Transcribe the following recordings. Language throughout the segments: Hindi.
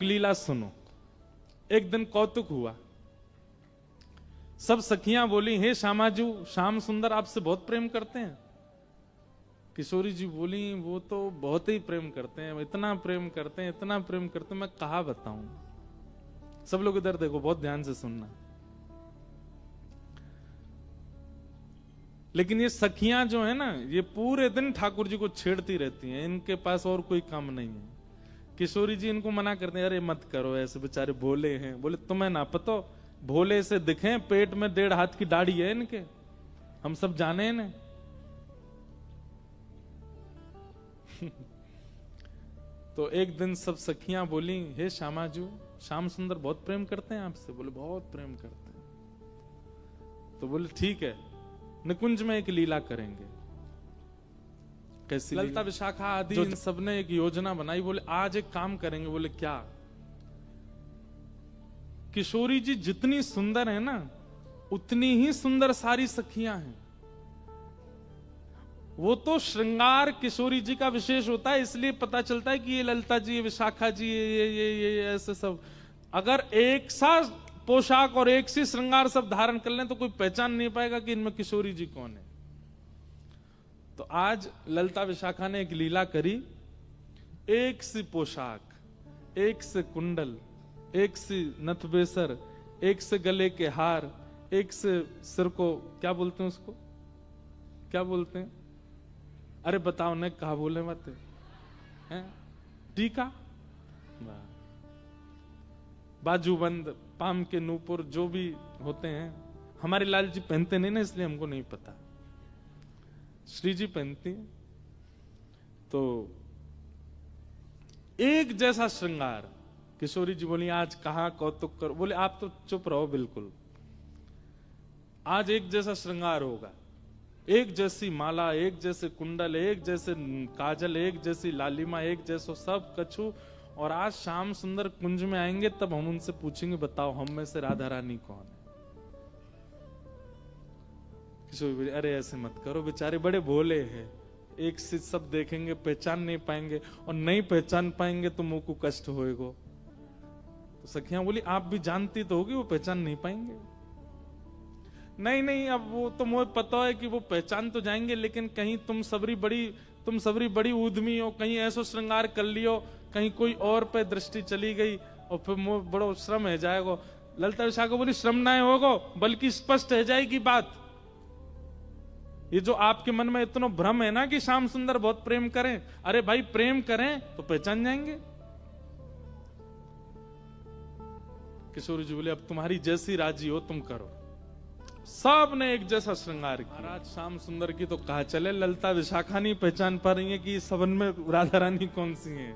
लीला सुनो। एक दिन कौतुक हुआ, सब सखियां बोली, हे श्यामाजू, श्याम सुंदर आपसे बहुत प्रेम करते हैं। किशोरी जी बोली, वो तो बहुत ही प्रेम करते हैं, इतना प्रेम करते हैं, इतना प्रेम करते हैं, मैं कहा बताऊं। सब लोग इधर देखो, बहुत ध्यान से सुनना। लेकिन ये सखियां जो है ना, ये पूरे दिन ठाकुर जी को छेड़ती रहती हैं, इनके पास और कोई काम नहीं है। किशोरी जी इनको मना करते हैं, अरे मत करो ऐसे, बेचारे भोले हैं। बोले तुम्हें ना पता, भोले से दिखें, पेट में 1.5 हाथ की दाढ़ी है इनके, हम सब जाने हैं ना। तो एक दिन सब सखियां बोली, हे श्यामाजू, श्याम सुंदर बहुत प्रेम करते हैं आपसे। बोले बहुत प्रेम करते हैं। तो बोले ठीक है, निकुंज में एक लीला करेंगे। कैसी? ललिता विशाखा आदि इन सब ने एक योजना बनाई। बोले आज एक काम करेंगे। बोले क्या? किशोरी जी जितनी सुंदर है ना, उतनी ही सुंदर सारी सखियां हैं। वो तो श्रृंगार किशोरी जी का विशेष होता है, इसलिए पता चलता है कि ये ललिता जी, ये विशाखा जी, ये ऐसे सब। अगर एक सा पोशाक और एक सी श्रृंगार सब धारण कर लें तो कोई पहचान नहीं पाएगा कि इनमें किशोरी जी कौन है। तो आज ललिता विशाखा ने एक लीला करी। एक सी पोशाक, एक से कुंडल, एक सी नथबेसर, एक से गले के हार, एक से सिर को क्या बोलते हैं, उसको क्या बोलते हैं? अरे बताओ ने, कहा बोले मत हैं? टीका, बाजूबंद, पाम के नूपुर, जो भी होते हैं। हमारे लाल जी पहनते नहीं ना, इसलिए हमको नहीं पता। श्री जी पहनती। तो एक जैसा श्रृंगार। किशोरी जी बोली, आज कहां कौतुक कर। बोले आप तो चुप रहो बिल्कुल, आज एक जैसा श्रृंगार होगा। एक जैसी माला, एक जैसे कुंडल, एक जैसे काजल, एक जैसी लालिमा, एक जैसो सब कछु। और आज श्याम सुंदर कुंज में आएंगे, तब हम उनसे पूछेंगे, बताओ हम में से राधा रानी कौन है? किशोरी, अरे ऐसे मत करो, बेचारे बड़े भोले हैं, एक से सब देखेंगे, पहचान नहीं पाएंगे, और नहीं पहचान पाएंगे तो मुंह को कष्ट होएगा। तो सखियां बोली, आप भी जानती तो होगी वो पहचान नहीं पाएंगे। नहीं नहीं, अब वो तो मुझे पता है कि वो पहचान तो जाएंगे, लेकिन कहीं तुम सबरी बड़ी ऊधमी हो, कहीं ऐसा श्रृंगार कर लियो, कहीं कोई और पे दृष्टि चली गई, और फिर मुझे बड़ो श्रम है जाएगा। ललिता विशाखा बोली, श्रम ना होगा, बल्कि स्पष्ट है जाएगी बात। ये जो आपके मन में इतना भ्रम है ना कि श्याम सुंदर बहुत प्रेम करें, अरे भाई प्रेम करें तो पहचान जाएंगे। किशोरी जी बोले, अब तुम्हारी जैसी राजी हो तुम करो। सब ने एक जैसा श्रृंगार किया। महाराज श्याम सुंदर की तो कहा चले, ललिता विशाखा नहीं पहचान पा रही है कि सबन में राधा रानी कौन सी है।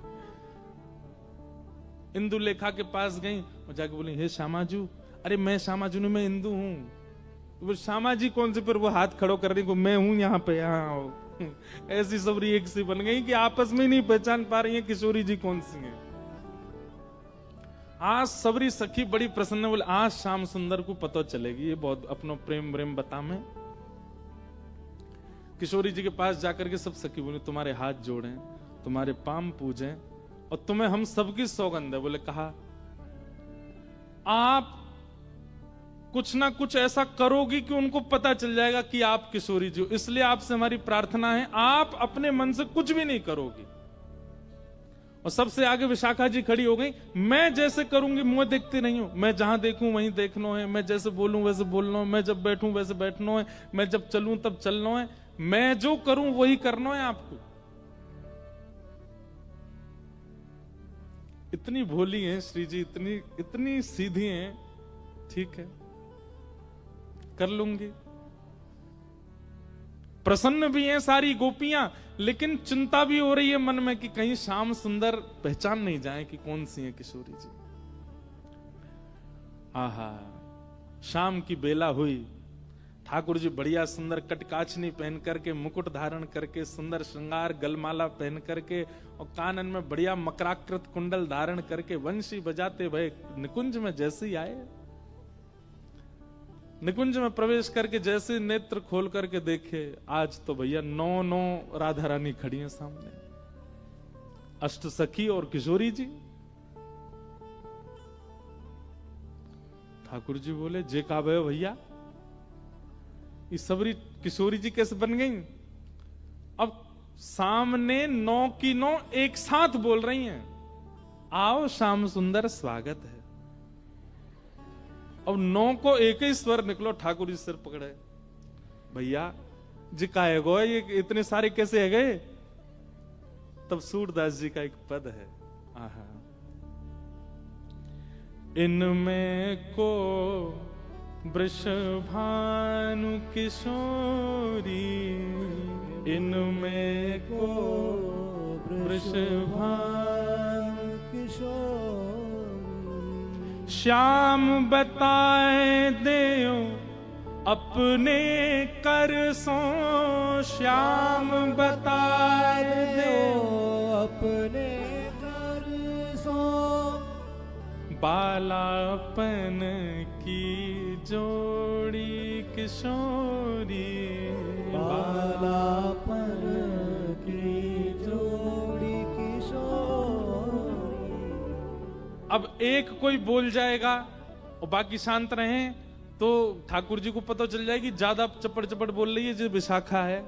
इंदु लेखा के पास गई और जाके बोली, हे श्यामाजू, अरे मैं श्यामाजू नहीं, मैं इंदु हूं। वो श्यामा जी कौन से? पर वो हाथ खड़ो कर रही को, मैं हूं यहाँ पे, यहाँ। ऐसी सबरी एक सी बन गई कि आपस में नहीं पहचान पा रही है किशोरी जी कौन सी है। आज सबरी सखी बड़ी प्रसन्न, बोले आज श्याम सुंदर को पता चलेगी, ये बहुत अपनो प्रेम बता में। किशोरी जी के पास जाकर के सब सखी बोले, तुम्हारे हाथ जोड़ें, तुम्हारे पाम पूजें, और तुम्हें हम सबकी सौगंध है। बोले कहा, आप कुछ ना कुछ ऐसा करोगी कि उनको पता चल जाएगा कि आप किशोरी जी हो, इसलिए आपसे हमारी प्रार्थना है, आप अपने मन से कुछ भी नहीं करोगी। और सबसे आगे विशाखा जी खड़ी हो गई, मैं जैसे करूंगी मुंह देखते नहीं हूं, मैं जहां देखूं वहीं देखना है, मैं जैसे बोलूं वैसे बोलना है, मैं जब बैठूं वैसे बैठना है, मैं जब चलूं तब चलना है, मैं जो करूं वही करना है आपको। इतनी भोली हैं श्री जी, इतनी सीधी हैं। ठीक है, कर लूंगी। प्रसन्न भी हैं सारी गोपियां, लेकिन चिंता भी हो रही है मन में कि कहीं श्याम सुंदर पहचान नहीं जाए कि कौन सी है किशोरी जी। आहा, शाम की बेला हुई। ठाकुर जी बढ़िया सुंदर कटकाचनी पहन करके, मुकुट धारण करके, सुंदर श्रृंगार गलमाला पहन करके, और कानन में बढ़िया मकराकृत कुंडल धारण करके वंशी बजाते भय निकुंज में जैसे ही आए। निकुंज में प्रवेश करके जैसे नेत्र खोल करके देखे, आज तो भैया 9 राधा रानी खड़ी हैं सामने, अष्ट सखी और किशोरी जी। ठाकुर जी बोले जे का भयो भैया, ये सबरी किशोरी जी कैसे बन गई? अब सामने 9 की 9 एक साथ बोल रही हैं, आओ श्याम सुंदर स्वागत है। अब 9 को एक ही स्वर निकलो, ठाकुर जी सिर पकड़े, भैया जी का है गो, ये इतने सारे कैसे है गए? तब सूरदास जी का एक पद है, आहा, इनमें को वृषभानु किशोरी, इनमें को वृषभानु किशोरी, श्याम बताए देओ अपने कर सो, श्याम बताए देओ अपने कर सो, बालापन की जोड़ी किशोरी, बालापन की जोड़ी किशोरी। अब एक कोई बोल जाएगा और बाकी शांत रहे तो ठाकुर जी को पता चल जाएगी ज्यादा चपड़ चपड़ बोल रही है जो विशाखा है,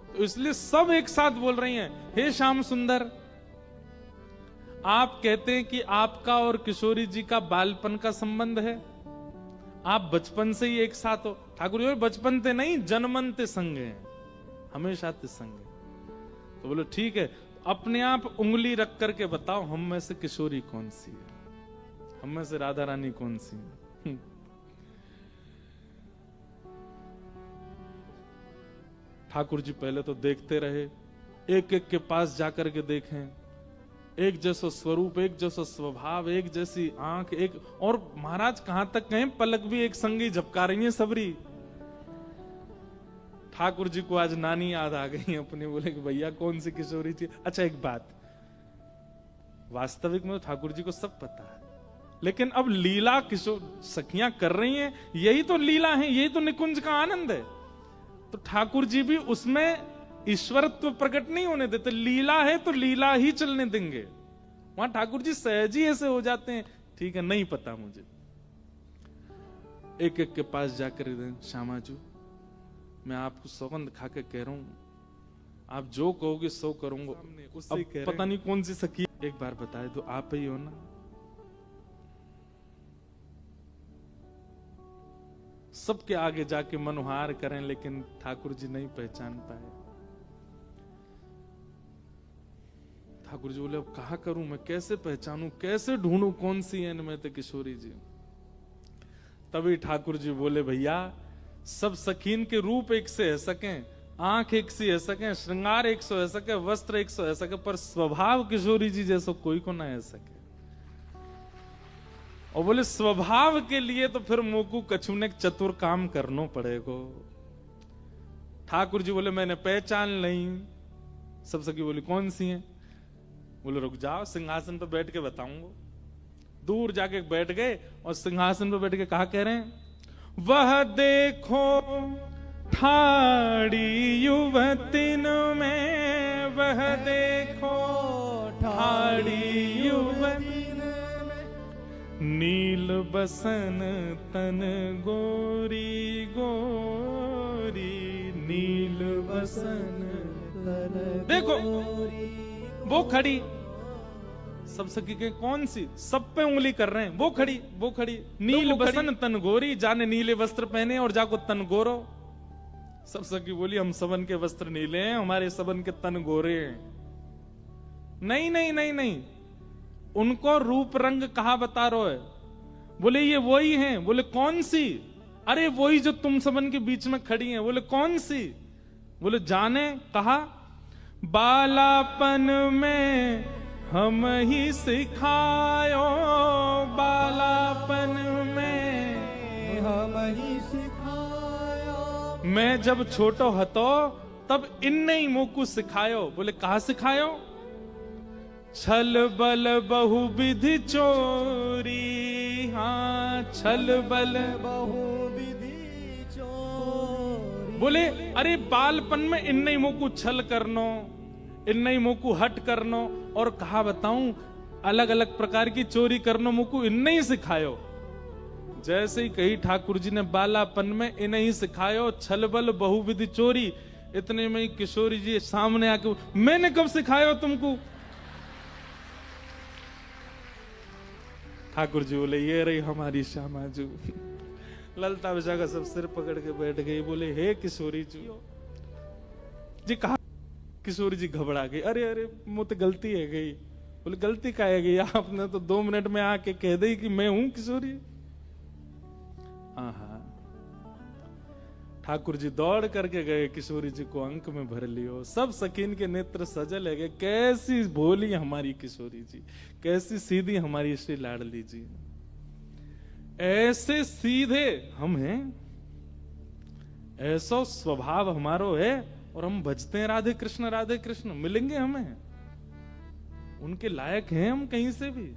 तो इसलिए सब एक साथ बोल रही हैं, हे श्याम सुंदर। आप कहते हैं कि आपका और किशोरी जी का बालपन का संबंध है, आप बचपन से ही एक साथ हो। ठाकुर जी बचपन ते नहीं, जन्मन ते संग हैं, हमेशा ते संग है। तो बोलो ठीक है, अपने आप उंगली रख करके बताओ हम में से किशोरी कौन सी है, हम में से राधा रानी कौन सी है? ठाकुर जी पहले तो देखते रहे, एक एक के पास जाकर के देखें, एक जैसा स्वरूप, एक जैसा स्वभाव, एक जैसी आंख, एक और महाराज कहां तक कहें पलक भी एक संगी झपका रही है सबरी। ठाकुर जी को आज नानी याद आ गई अपने, बोले कि भैया कौन सी किशोरी थी। अच्छा एक बात, वास्तविक में ठाकुर जी को सब पता है, लेकिन अब लीला किशोर सखियां कर रही हैं, यही तो लीला है, यही तो निकुंज का आनंद है। तो ठाकुर जी भी उसमें ईश्वरत्व प्रकट नहीं होने देते, लीला है तो लीला ही चलने देंगे। वहां ठाकुर जी सहज ही ऐसे हो जाते हैं, ठीक है नहीं पता मुझे। एक एक के पास जाकर श्यामाजू मैं आपको सौगंध खा के कह रहा हूं, आप जो कहोगे सो करूंगा। अब पता नहीं कौन सी सखी, एक बार बताए तो आप ही हो ना। सबके आगे जाके मनोहार करें, लेकिन ठाकुर जी नहीं पहचान पाए। ठाकुर जी बोले अब कहा करूं मैं, कैसे पहचानूं, कैसे ढूंढूं कौन सी है इनमें तो किशोरी जी। तभी ठाकुर जी बोले भैया सब सखीन के रूप एक से है सकें, आंख एक सी है सके, श्रृंगार एक सौ है सके, वस्त्र एक सौ है सके, पर स्वभाव किशोरी जी जैसा कोई को ना है सके। और बोले स्वभाव के लिए तो फिर मोकू कछु ने चतुर काम करना पड़ेगा। ठाकुर जी बोले मैंने पहचान नहीं। सब सखी बोली कौन सी हैं? बोले रुक जाओ सिंहासन पर बैठ के बताऊंगा। दूर जाके बैठ गए और सिंहासन पर बैठ के कहा कह रहे हैं, वह देखो ठाड़ी युवतिन में, वह देखो ठाड़ी युवतिन में, नील बसन तन गोरी गोरी, नील बसन तन देखो वो खड़ी। सब सखी के कौन सी? सब पे उंगली कर रहे हैं। वो खड़ी, वो खड़ी, नील बसन तन गोरी, जाने नीले वस्त्र पहने और जाको तन गोरो। सब सखी बोली हम सबन के वस्त्र नीले हैं, हमारे सबन के तन गोरे हैं। नहीं नहीं नहीं नहीं, उनको रूप रंग कहा बता रहे है? बोले ये वही हैं। बोले कौन सी? अरे वही जो तुम सबन के बीच में खड़ी हैं। बोले कौन सी? बोले जाने। कहा बालापन में हम ही सिखायो, बालापन में हम ही सिखायो, मैं जब छोटो हतो तब इनने ही मोकू सिखायो। बोले कहा सिखायो? छल बल बहुविधि चोरी, हाँ छल बल बहुविधि चोरी। बोले अरे बालपन में इनने ही मोकू छल करनो, इनने ही मोकू हट करनो, और कहा बताऊं अलग अलग प्रकार की चोरी करनो मोकू इनने ही सिखायो। जैसे ही कही ठाकुर जी ने बालापन में इन्हीं सिखायो छल बल बहुविधि चोरी। इतने में ही किशोरी जी सामने आके, मैंने कब सिखाया तुमको? ठाकुर जी बोले ये रही हमारी श्यामा जू। ललता विशाखा सब सिर पकड़ के बैठ गई, बोले हे किशोरी जी कहा। किशोरी जी घबरा गई, अरे अरे मुझे गलती है गई। बोले गलती का है गई, आपने तो 2 मिनट में आके कह दी कि मैं हूं किशोरी। हाँ, ठाकुर जी दौड़ करके गए, किशोरी जी को अंक में भर लियो। सब सकीन के नेत्र सजल है गए, कैसी भोली हमारी किशोरी जी, कैसी सीधी हमारी श्री लाडली जी। ऐसे सीधे हम हैं, ऐसा स्वभाव हमारो है, और हम भजते हैं राधे कृष्ण मिलेंगे हमें? उनके लायक हैं हम कहीं से भी?